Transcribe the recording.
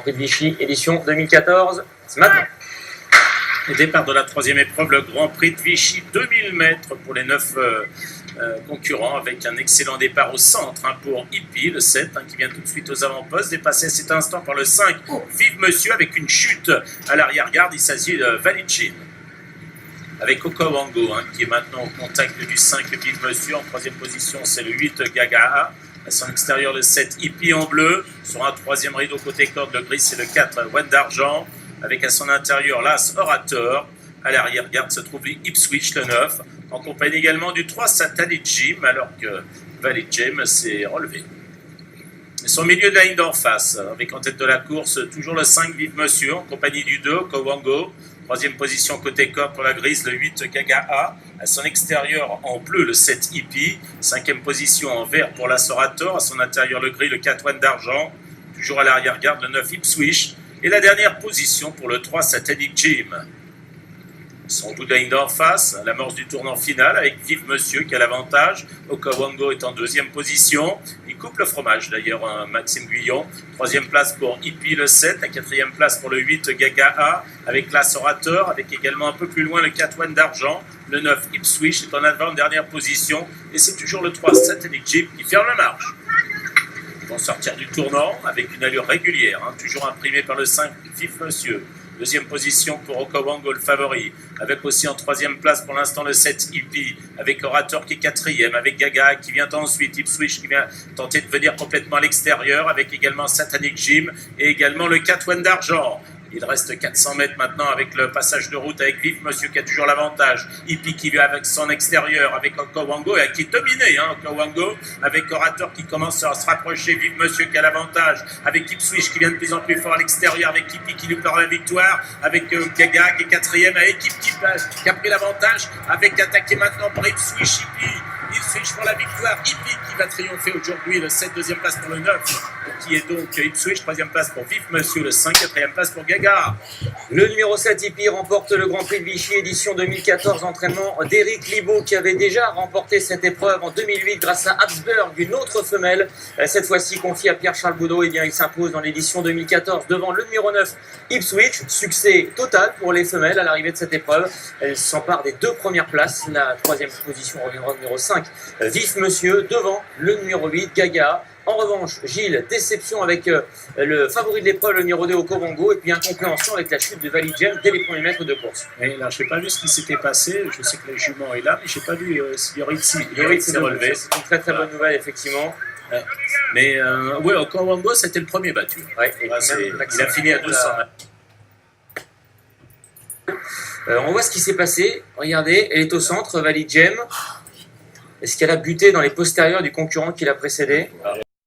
Prix de Vichy, édition 2014, c'est maintenant. Le départ de la troisième épreuve, le Grand Prix de Vichy, 2000 mètres pour les 9 concurrents, avec un excellent départ au centre pour Hippie, le 7, qui vient tout de suite aux avant-postes, dépassé à cet instant par le 5, Vive Monsieur, avec une chute à l'arrière-garde. Il s'agit de Valichin, avec Okawango, qui est maintenant au contact du 5, Vive Monsieur. En troisième position, c'est le 8, Gaga. À son extérieur, le 7, Hippie en bleu. Sur un troisième rideau côté corde, le gris, c'est le 4, One d'Argent. Avec à son intérieur l'As Orator. À l'arrière-garde se trouve Ipswich, le 9. En compagnie également du 3, Satanic Jim, alors que Valley Jim s'est relevé. Ils sont au milieu de la ligne d'en face, avec en tête de la course toujours le 5, Vive Monsieur, en compagnie du 2, Kawango. Troisième position côté corps pour la grise, le 8, Gaga A. À son extérieur en bleu, le 7, Hippie. Cinquième position en vert pour l'As Orator. À son intérieur, le gris, le 4, One d'Argent. Toujours à l'arrière-garde, le 9, Ipswich. Et la dernière position pour le 3, Satanic Jim. Son bout de la ligne d'en face, l'amorce du tournant final avec Vive Monsieur qui a l'avantage. Okawango est en deuxième position. Il coupe le fromage d'ailleurs, Maxime Guyon. Troisième place pour Hippie, le 7. La quatrième place pour le 8, Gaga A. Avec l'As Orator, avec également un peu plus loin le 4, One d'Argent. Le 9, Ipswich est en avant-dernière position. Et c'est toujours le 3, Satanic Jim qui ferme la marche. Ils vont sortir du tournant avec une allure régulière, toujours imprimé par le 5, Vive Monsieur. Deuxième position pour Okawango, le favori, avec aussi en troisième place pour l'instant le 7, Hippie, avec Orator qui est quatrième, avec Gaga qui vient ensuite, Ipswich qui vient tenter de venir complètement à l'extérieur, avec également Satanic Jim et également le 4, One d'Argent. Il reste 400 mètres maintenant avec le passage de route avec Vive Monsieur qui a toujours l'avantage. Hippie qui vient avec son extérieur, avec Okawango qui est dominé, Okawango, avec Orator qui commence à se rapprocher, Vive Monsieur qui a l'avantage, avec Ipswich qui vient de plus en plus fort à l'extérieur, avec Hippie qui lui perd la victoire, avec Gaga qui est quatrième, avec Hippie qui a pris l'avantage, avec attaqué maintenant par Ipswich, Ipswich pour la victoire, Hippie qui va triompher aujourd'hui, le 7, deuxième place pour le 9, qui est donc Ipswich, troisième place pour Vive Monsieur, le 5, quatrième place pour Gaga. Le numéro 7, Hippie, remporte le Grand Prix de Vichy, édition 2014, entraînement d'Éric Libaud, qui avait déjà remporté cette épreuve en 2008 grâce à Habsburg, une autre femelle, cette fois-ci confiée à Pierre-Charles Boudot. Et bien, il s'impose dans l'édition 2014 devant le numéro 9, Ipswich. Succès total pour les femelles à l'arrivée de cette épreuve. Elles s'emparent des deux premières places. La troisième position reviendra au numéro 5, Vive Monsieur, devant le numéro 8, Gaga. En revanche, Gilles, déception avec le favori de l'épreuve, le numéro 2, Okawango, et puis incompréhension avec la chute de Valichin dès les premiers mètres de course. Et là, je n'ai pas vu ce qui s'était passé. Je sais que le jument est là, mais je n'ai pas vu si Yoritz s'est relevé. C'est une très très bonne nouvelle, effectivement. Mais oui, Okawango, c'était le premier battu. Ouais, il a fini à 200 mètres. On voit ce qui s'est passé. Regardez, elle est au centre, Valichin. Est-ce qu'elle a buté dans les postérieurs du concurrent qui l'a précédé?